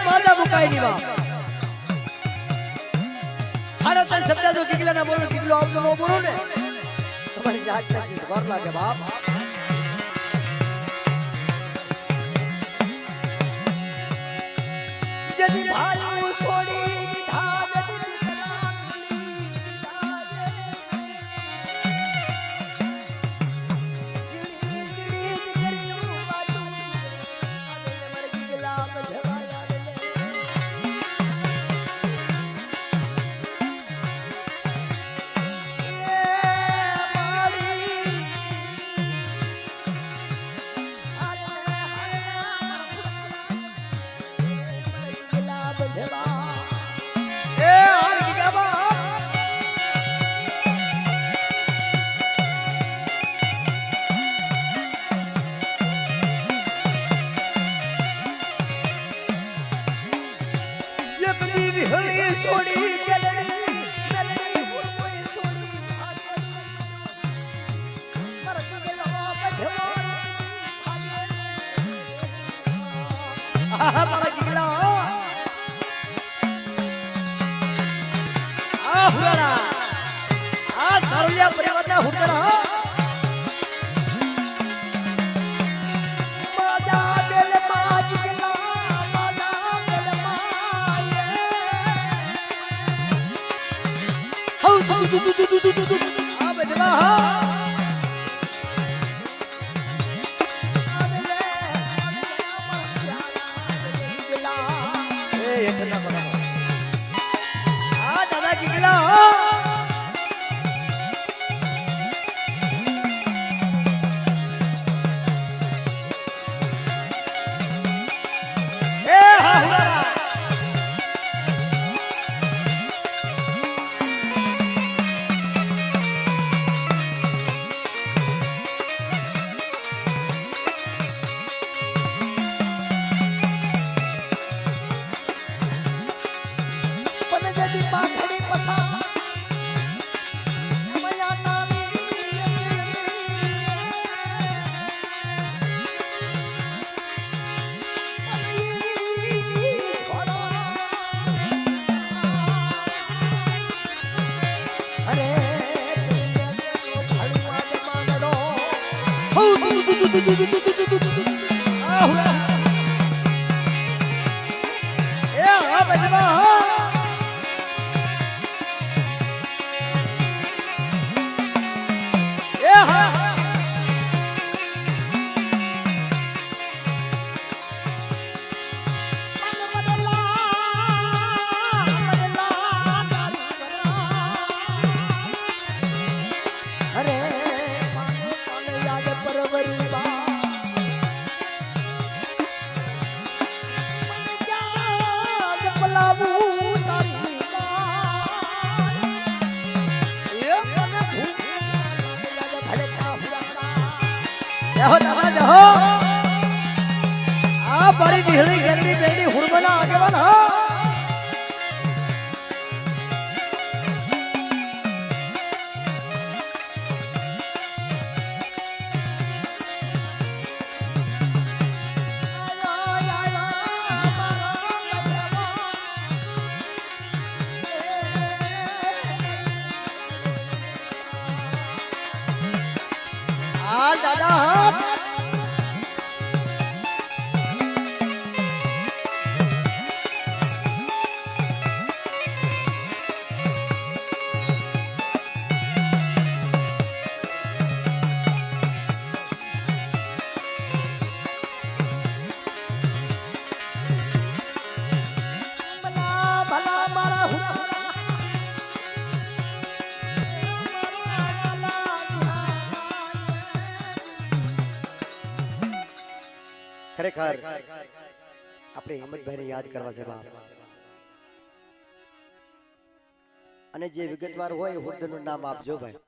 माता मुकाई नहीं बाप हारा तन समझा जो किगला ना बोलो किगलो आप तो नो बोलो ने तुम्हारी जात का घर लागे बाप जदी भाई छोड़ी धाज बड़ी बिहली गली बेड़ी हुरमला आगे बन दादा ખરેખર આપણે હિંમતભાઈને યાદ કરવા છે અને જે વિગતવાર હોય હુદ્દનું નામ આપજો ભાઈ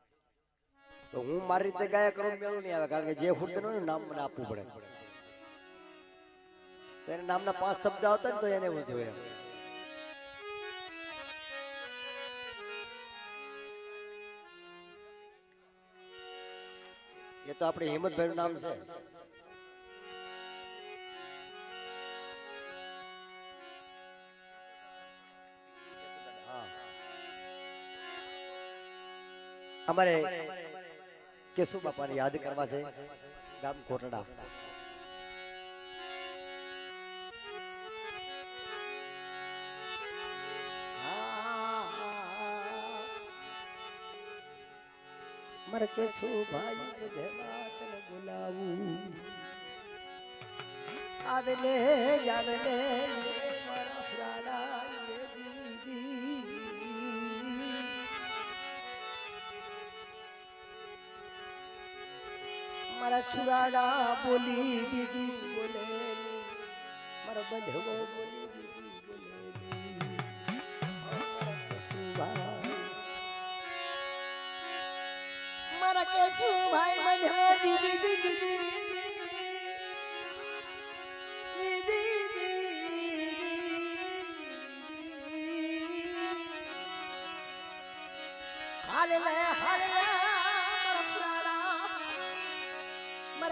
તો હું મારી રીતે ગાયા કરું મેળ નહીં આવે કારણ કે જે હુદ્દનું નામ મને આપવું પડે તો એના નામના 5 શબ્દ આવતા ને તો એને હું જોઈએ એ તો આપણે હિંમતભાઈનું નામ છે અમારે કેશુ બાપાને યાદ કરવા છે ગામ કોટડા મારે કેશુ ભાઈ તને બોલાવું આવે ને મારા પ્રાણા મારા સુરાડા બોલી બીજી બોલે મારો બંધવો બોલી બીજી બોલે મારા કેશુ ભાઈ બંધવો બીજી હાલે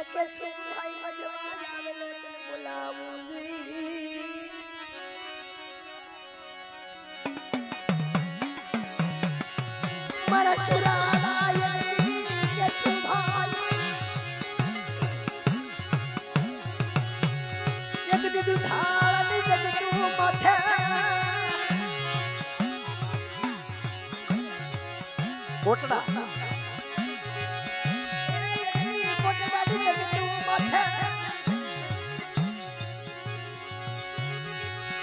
કેશુ ભાઈ મજવા આવે તને બોલાવું મારા સુરાડા કેશુ ભાઈ એક દીદી થાળની જગતું માથે કોટડા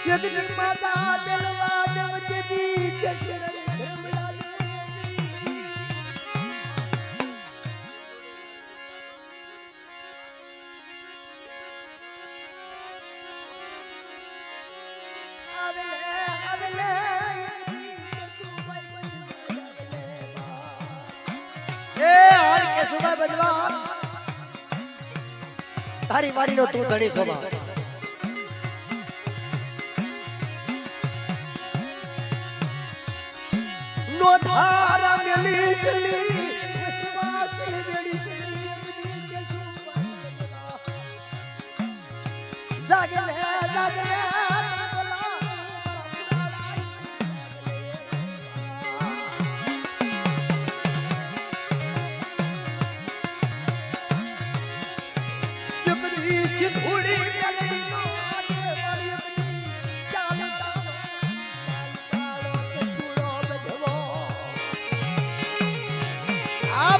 જગત માતા દલવા દેવતી કેસર ધર્મલા આવેલે એ હાલ કેશુભાઈ બજવા તારી વારીનો તું ધણી સોમા નો ધારા મેલી સલી વિશ્વાસ મેલી જાગલે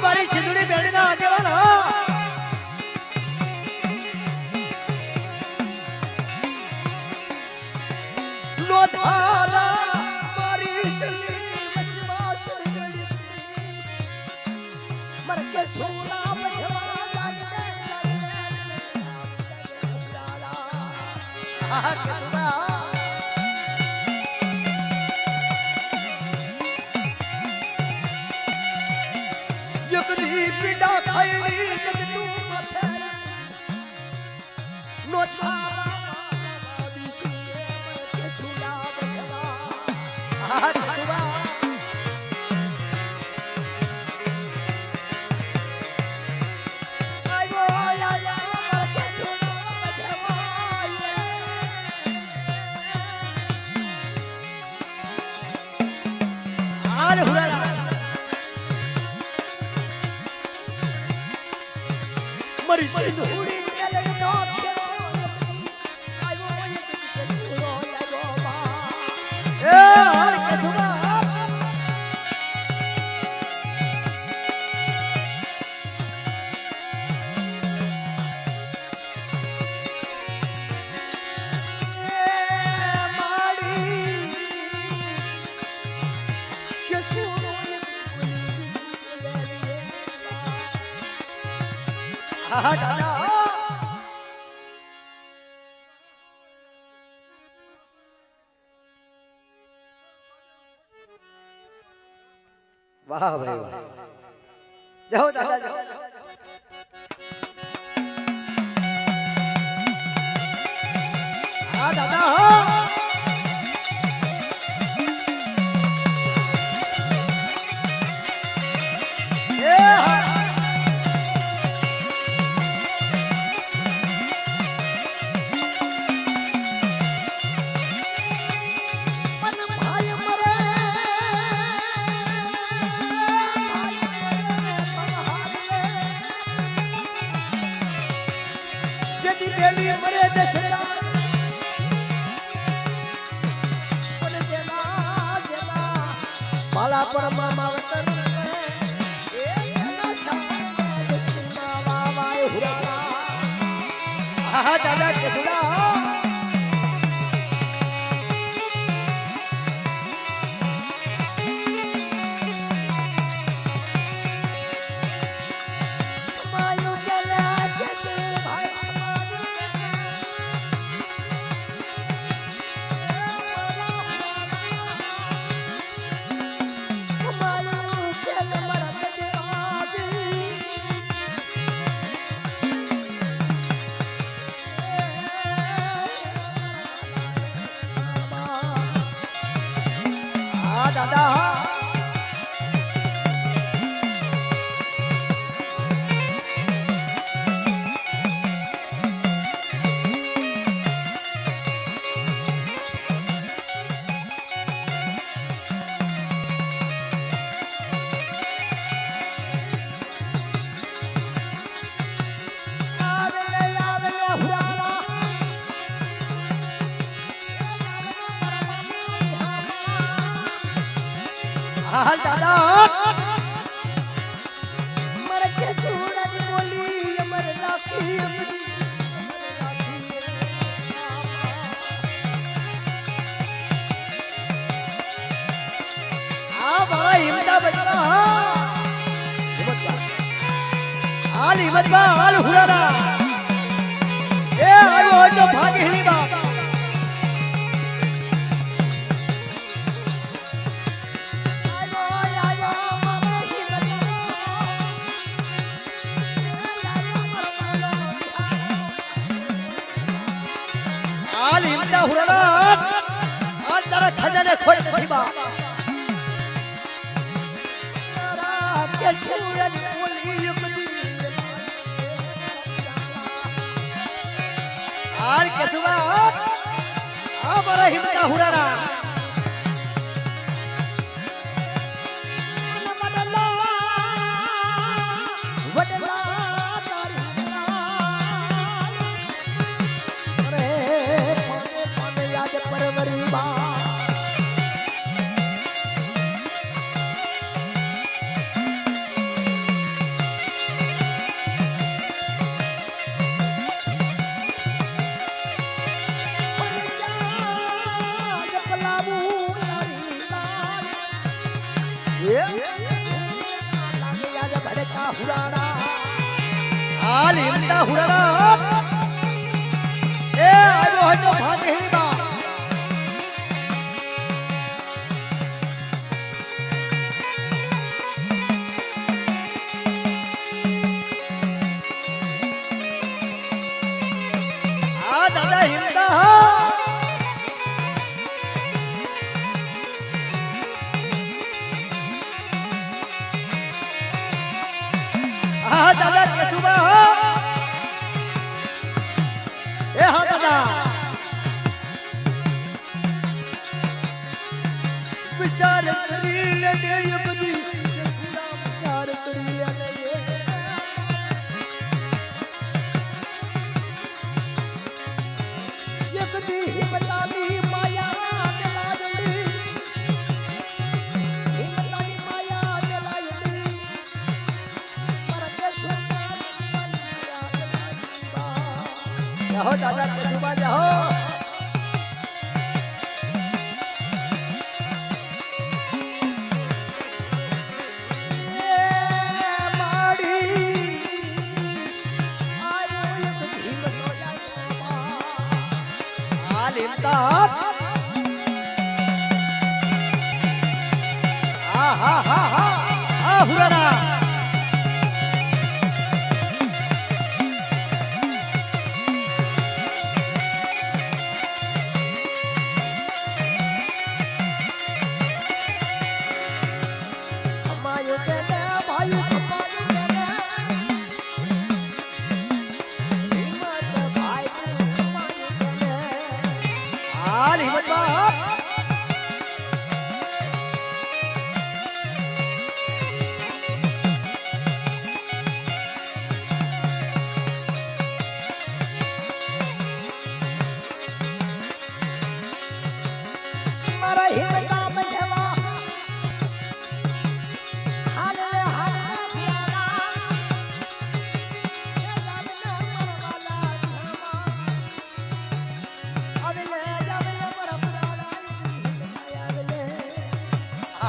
મારી ખીચડી બેડીના આગેવાન નો ધારા મારી વિશ્વાસ મર કે સોના બજવા લાગે આ કેશુડા યકરી પીડા ખાઈની જગતું માથે નો તારા વિશે કેશુડા બજવા આ કેશુડા આયો આયા કેશુડા બજવા આલ હુરા મરી સિંધુડી મેલે નો આયો કેશુડા એ હાલ કેશુડા હા દાદા વાહ ભાઈ વાહ જાઓ દાદા જાઓ હા દાદા જેથી પેલી મરે દશના પણ જેના જેના માલા પર મામા વતન એ એના સાથ દશના વાવાય હુરાલા આહા દાદા કેસુડા દાદા હાલ દાદા મર કે સુરજ બોલી અમર લાખી આ મારા હિમતા બચવા હાલ હિમતમાં હાલ હુરાના એ આવ્યો હોય તો ભાગી હિમા હાલ હિમતા હુરાના હાલ તારા ખજાને ખોઈ નથી બા તારા કે સૂરજ બોલી હાલ કે સુવા આ મારા હિમતા હુરાના હાલ હિમતા હુરાના એ આવ્યો હોય તો ભાગે હિમા આ દાદા હિમતા હા દાદા કેસુબા એ હા દાદા વિચાર કરી લે દેય બધી વિચાર કરી લે એક દી હિમતાની માયા લાગડી હિમતાની માયા લાગડી જાઓ દાદા કેસુબા જાઓ હુરાના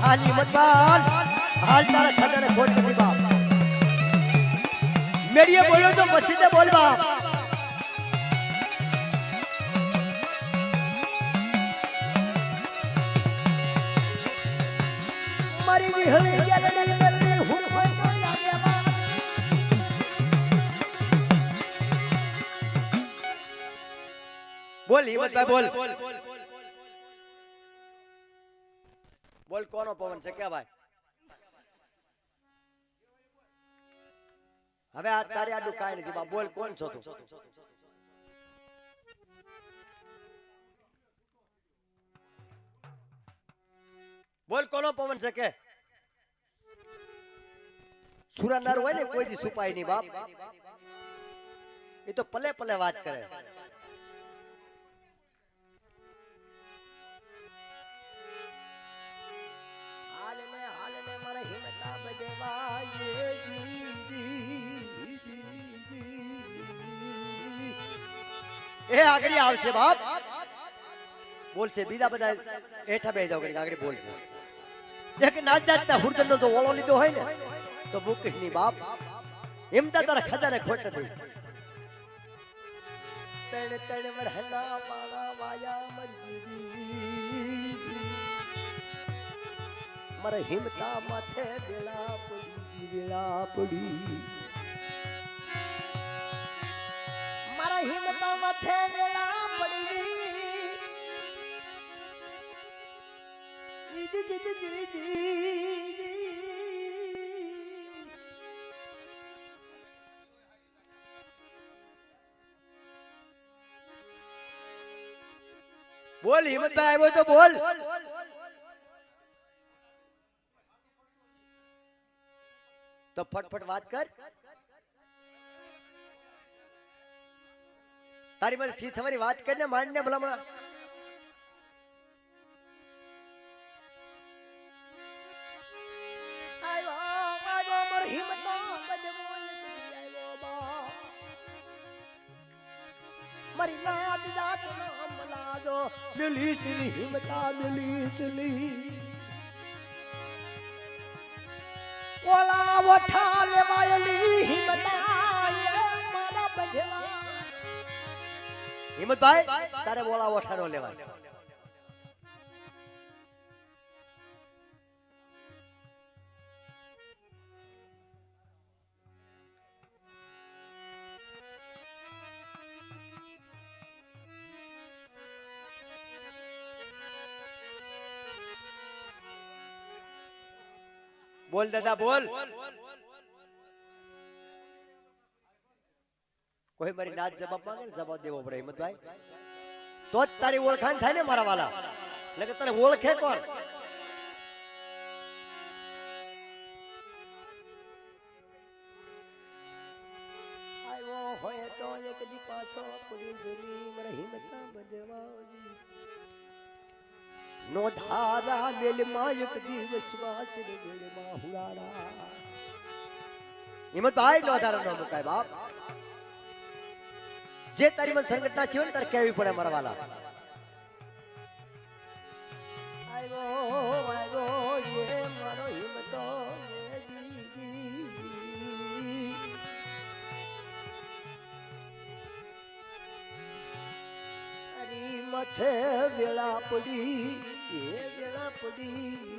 હાલ હિંમતવાન હાલ તારા ખજાને ખોટ નથી બાપ મેડીએ બોલ્યો તો મસ્જિદે બોલ બાપ મારી વિહળી ગેલડી બલ્લી હું હોય તો લાગે બાપ બોલ હિંમતભાઈ બોલ બોલ કોનો પવન છે કે ભાઈ હવે આ તારી આડું કાઈ નથી બા બોલ કોણ છો તું બોલ કોનો પવન છે કે સુરાનાર હોય ને કોઈ દી છુપાય નહીં બાપ એ તો પલે પલે વાત કરે એ આગળ આવશે બાપ બોલશે બીજા બધા એઠા બે જાવ આગળ બોલશે એક નાચ જાતના હુરદનનો જો ઓળો લીધો હોય ને તો મુકેશ ની બાપ એમ તારા ખજાને ખોટ નથી તણ તણ વરહલા પાણા વાયા મરજી મારે હિંમતા માથે વેલા પડી મારા હિંમતા માથે વેલા પડી બોલ હિંમતભાઈ આવ્યો તો બોલ તો ફટફટ વાત કર તારી મને થી તમારી વાત કરીને માંડને ભલામણા મારી નાત જાત નામ લાજો મિલી સિલી હિંમતા મિલી સિલી ઓલા વઠા લેવાયલી હિંમતા મારા બધેલા હિંમતભાઈ તારે ઓલા વઠા નો લેવાય બોલ દાદા બોલ કોઈ મારી નાત જવાબ માંગે જવાબ દેવો પડે હિંમતભાઈ તો જ તારી ઓળખાણ થાય ને મારા વાલા એટલે તને ઓળખે કોણ આવ્યો હોય તો એક દી પાછો પડી જલી મને હિંમત બધવાજી નો ધારા મેલમાં એક દિવસ વાસ ને મેલમાં હુરાડા હિંમતભાઈ નો ધારા નો મુકાય બાપ જે તારી મન સંગઠના છે ને તારે કેવી પડે મારા વાલા આવ્યો એ મારો હિંમતો અરી મથે વેળા પડી એ વેળા પડી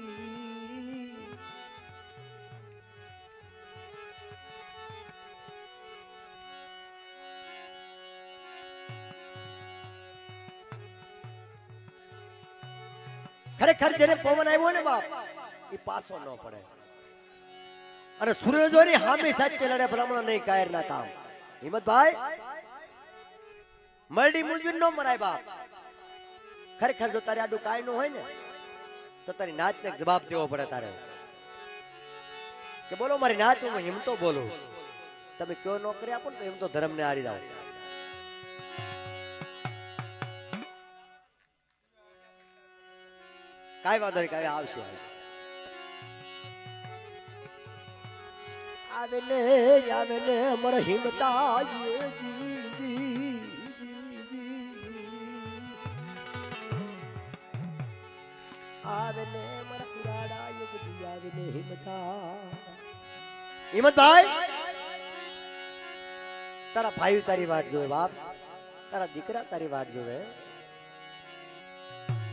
ખરેખર જેને પવન આવ્યો ને બાપ એ પાછો ન પડે અને સૂર્યજોની હામી સાચે લડે બ્રાહ્મણ નહીં કાયર ના કામ હિંમતભાઈ મરડી મુલજુન નો મરાય બાપ ખરેખર જો તારે આડું કાય નું હોય ને તો તારી નાત ને જવાબ દેવો પડે તારે કે બોલો મારી નાત હું હિમ તો બોલું તમે કયો નોકરી આપો ને તો એમ તો ધર્મ ને હારી જાવ કાઈ વાંધો નહીં કાઈ આવશે આવે ને મર હિંમતા આવે ને મર ઉરાડા આવીને હિંમતભાઈ તારા ભાઈ તારી વાટ જોવે બાપ, તારા દીકરા તારી વાટ જોવે,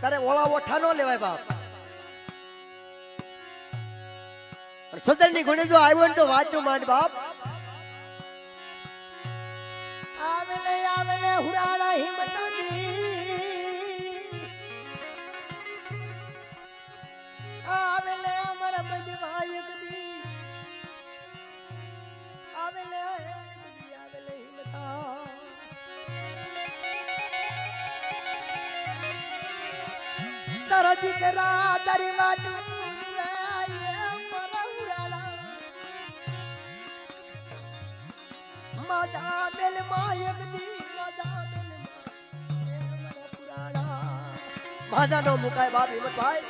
તારે ઓળા ઓઠા નો લેવાય બાપ. સદનની ગુણે જો આવ્યો ને તો વાંચું માંડ બાપ. આવેલે હુરાડા હિંમતજી, આવેલે અમારા બંધવાય ગદી, આવેલે હિંમતા તારા દીકરા તારી વાટ માજા બેલ માયક દી, માજા બેલ મારા પુરાણા માજા નો મુકાય બાપ હિંમતભાઈ.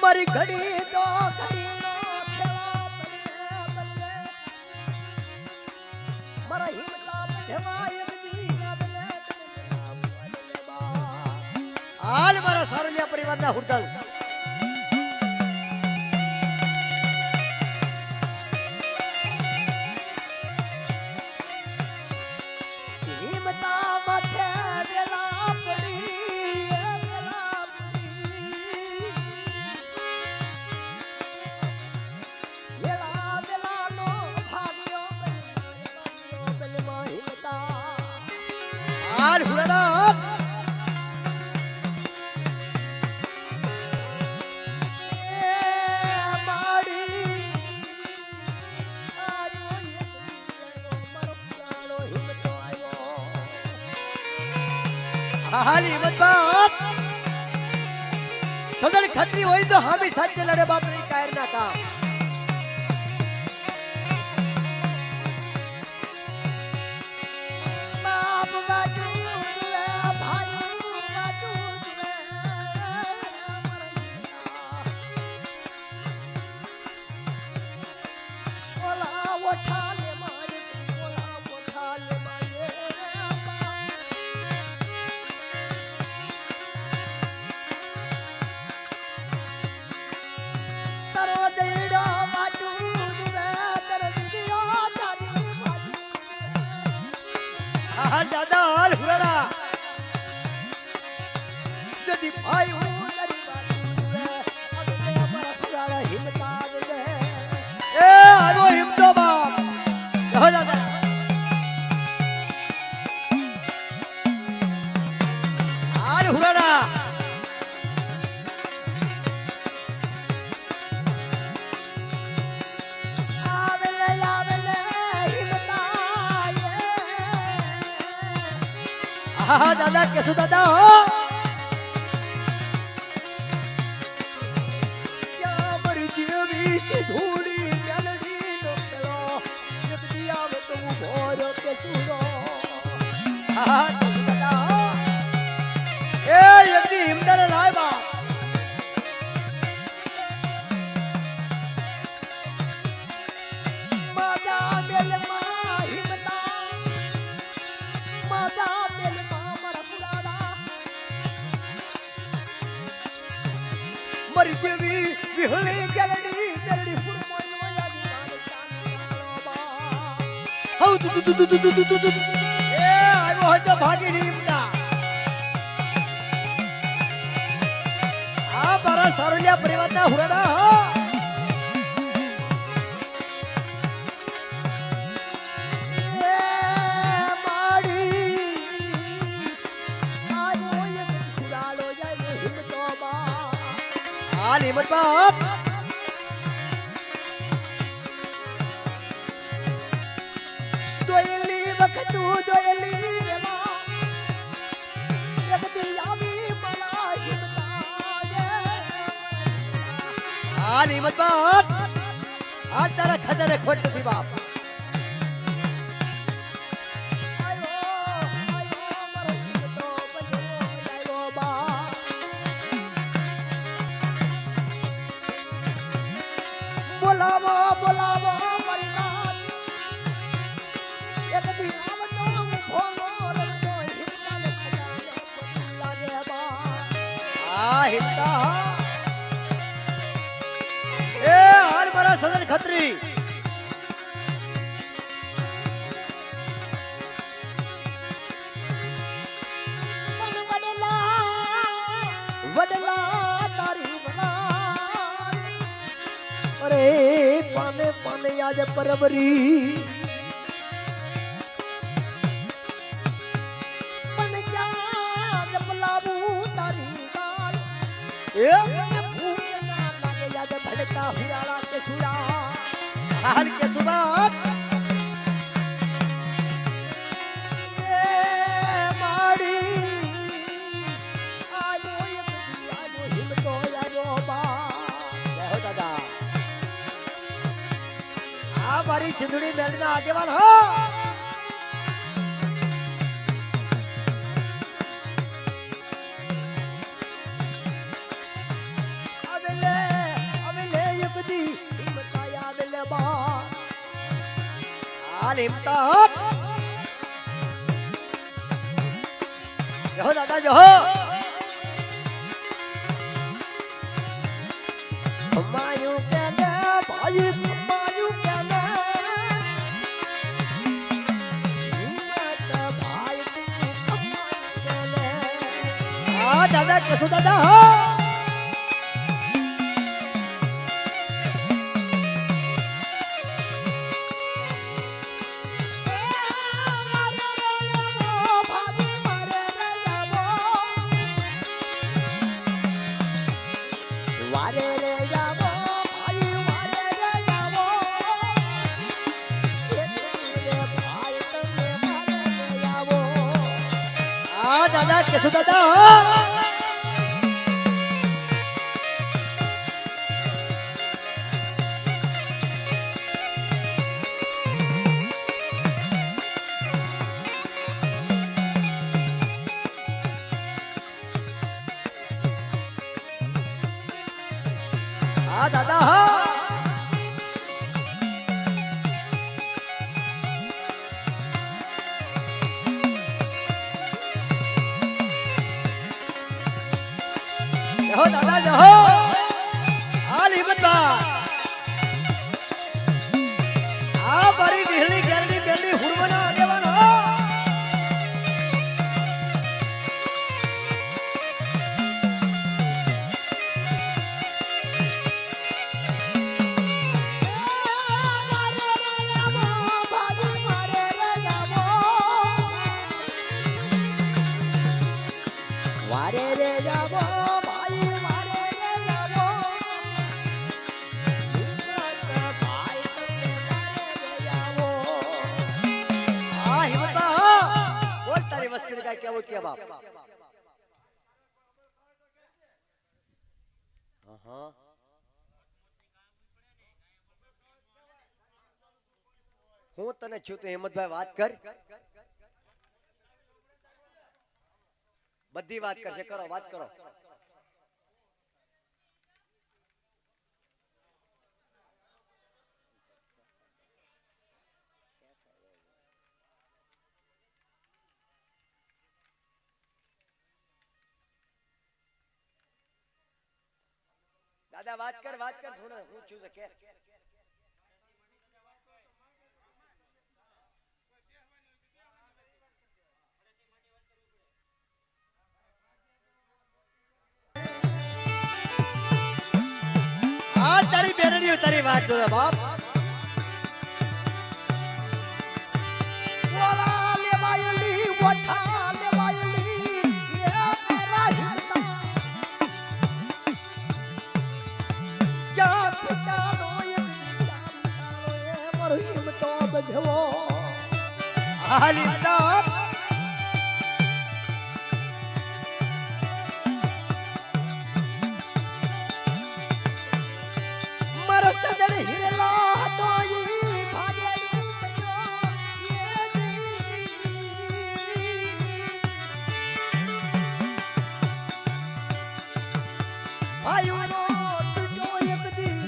મારી ઘડી તો ઘડી નો ખેલા બલ્લે મારા હિંમતા માયક દી બલ્લે હાલ મારા સારલિયા પરિવારના હુરદલ હાલ હિંમત બાપ. સદન ખત્રી હોય તો હામી સાચે લડે બાપ, નહીં કાયર ના કામ. બાપ બાજુ ભાઈ બાજુ ઓલા ઓઠા લે મારે, ઓલા ઓઠા લે મારે તારો દેડો બાજુ તારો દીકરો તારી બાજુ. હાલ દાદા હાલ હુરાડા. જદી ભાઈ હું તારી બાજુ હવે અમારા પુરાણા હિંમતા દે. એ આવ્યો હિંમતો બાપ. હો દાદા હાલ હુરાડા. આવેલે હિંમતા હા દાદા કેસુ દાદા હો. ક્યાં મરી દેવી સે ધૂળી મેલડી નો ખેલો, જગદી આવે તો ભોર કે સુરો. હા કેસુ દાદા હો. એ યદી હિંમતને લાય બાપ. માજા બેલ માં હિંમતા, માજા બેલ માં મારા પુરાણા મરી દેવી વિહળી ગેલડી ગેલડી ફૂલ મોય મોયા દીવાને ચાંદલો બા. હઉ દુ દુ દુ દુ દુ દુ દુ. એ આવ્યો હોય તો ભાગી હિંમતા. આ મારા સારલિયા પરિવારના હુરાડા હો. હાલ હિંમત બાપ. દોયલી વખત દોયલી રેવા જગદી આવી મલા હિંમતા. હાલ હિંમત બાપ. આ તારા ખજાને ખોટ નથી બાપ. બોલાવો બોલાવો મારી નાથ, એક દી આવતો ભોગો રમતો હિંમતાને ખજાને લાગે બા. हिलता ए हाल मारा सदन खत्री वडला तारी बना अरे पाने पाने आज परवरी मन जा जब लाबू तारी गाल ए भूख ना लगे आज भड़का हुराला के सुड़ा हाल के सुबात माड़ी हमारी सिंधुड़ी मेलना आगे वाल हो अबले अबले युक्ति हिम्मताया अबले बा हाल हिम्मता जो दादा जो मायू कहने भाई मायू कहने हिम्मत भाई तू कहने हाँ दादा कसो दादा हो वारे रे जाबो भाई वारे रे जाबो ये रे भाई तने वारे रे जाबो हाँ दादा कसो दादा हो हाँ दादा हो जहो दादा जहो हाल हिम्मत बा आ बड़ी बिहली गरनी बेली हुड़वना आगे वाला हो वारे रे जाबो भाई वारे रे जाबो हिम्मत भाई तने वारे रे जाबो हाँ हिम्मत बा हो बोल तारी मस्ती का क्या वो किया बाप हाँ હું તને છું તો હિંમતભાઈ વાત કર બધી વાત કરશે કરો વાત કરો દાદા વાત કર હું છું તો કે તારી બેરણીઓ તારી વાત જોવે બાપ वाला ले वायली वठा ले वायली ये मेरा हिंदा क्या खुदा नो ये मरहिम तो बधवो હાલી દાપ मर सदड़ हिरला तो ये भागे आयु नो टूटो एक दिन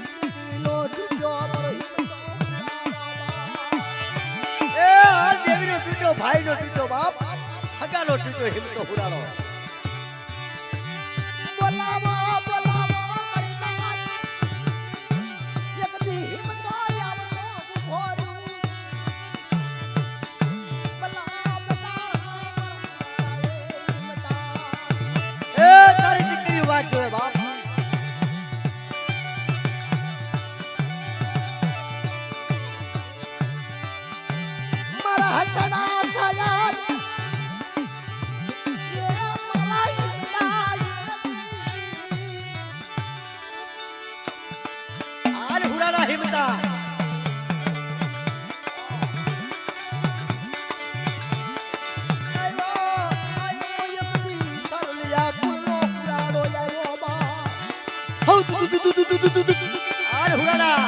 लो टूटो मरहिम એ હાલ દેવીનો તૂટ્યો ભાઈનો તૂટ્યો બાપ હગાનો તૂટ્યો હિંમતો હુરાનો बोलावा વાત જોવે બાપ મારા હસડા સયા આર હુરાના હિમતા આર હુરાના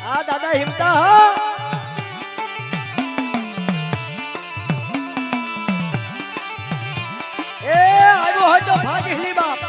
આ દાદા હિમતા હા એ આવ્યો હોય તો ભાગ હિલી બાપ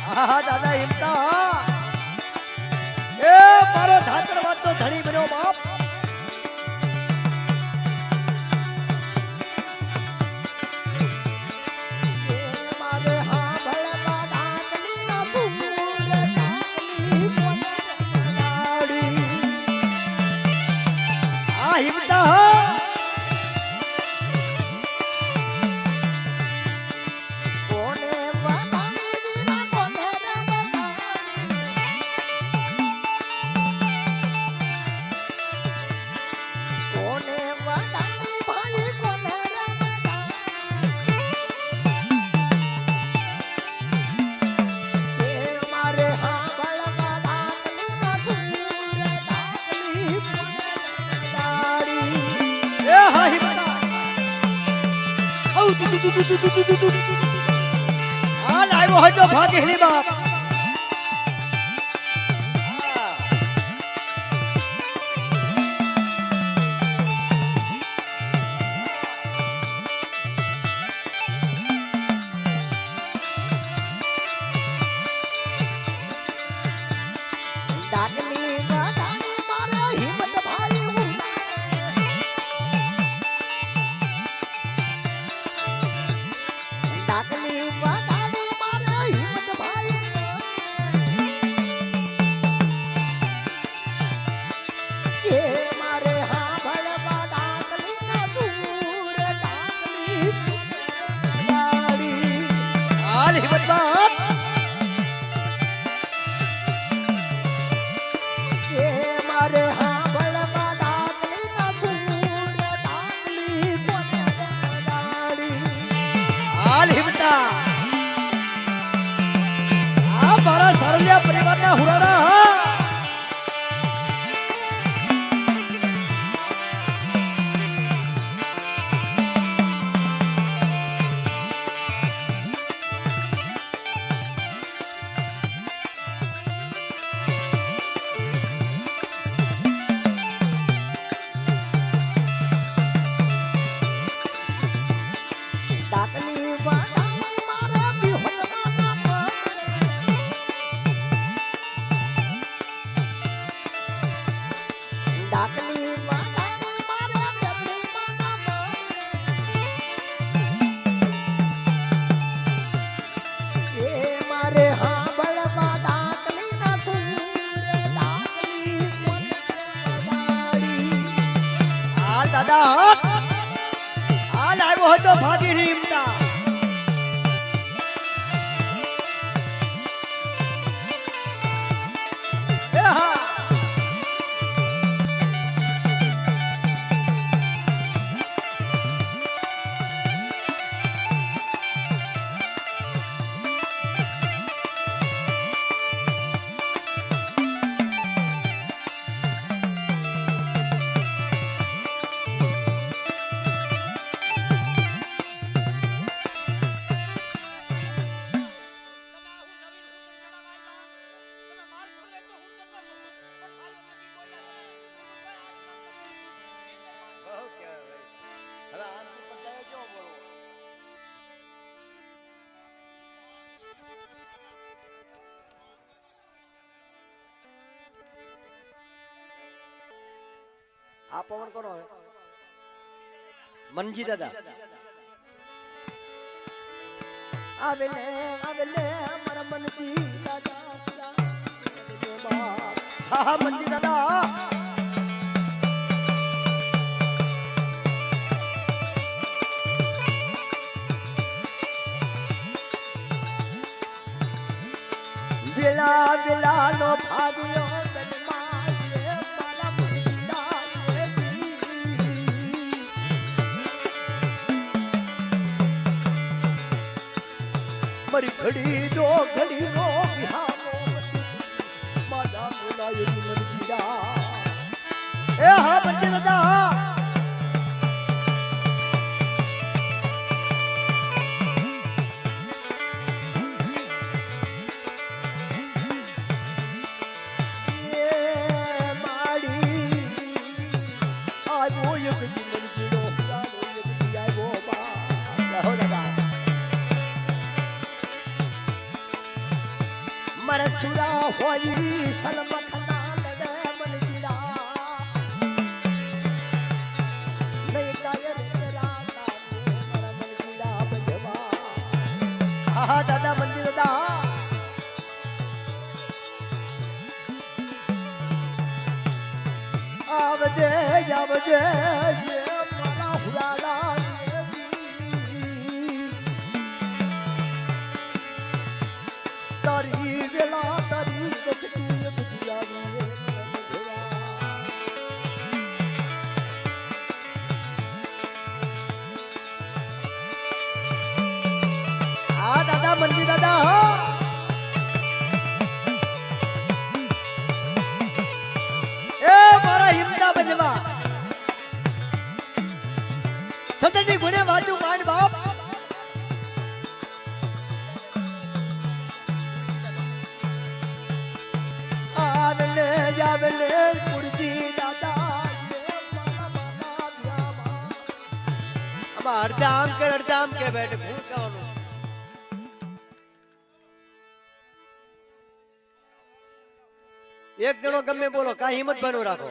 હા દાદા હિમતા હા એ મારો ધાતરવાદ તો ધણી બન્યો બાપ આ હિમતા હા હાલ આવ્યો હોય તો ભાગ હિલી બાપ હાલ હિંમત બાપ હાલ હિંમતા આ મારા સરલિયા પરિવારના હુરાણા હા આ પવન કોનો હવે મનજી દાદા આવે લે મારા મનજી દાદા હા મનજી દાદા વેલા વેલા નો ભાગ્યો બનમાય મારા મનજી દાદા મારી ઘડી દો ઘડી નો વિહામો મારા બોલાય મનજી દાદા એ હા મનજી દાદા સુરા હોઈ સલમખના લડે મનજીડા નહીં કાયર રાતા મારા મનજીડા બજવા હા દાદા મનજી દાદા આવજે આવજે મારા હુરાલા તારી વેલા તારી વખતું બધી આવી હા દાદા મનજી દાદા હા એ મારા હિમતા બજવા સદરની ગુણે વાતું માંડ બાપ જાવલે કુરજી દાદા આમાં અડધામ કે બેઠ ભૂલ કહેવાનું એક જણો ગમે બોલો કાંઈ હિંમત બનો રાખો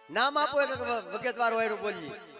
નામ આપો એક વગત વાર હોય બોલીએ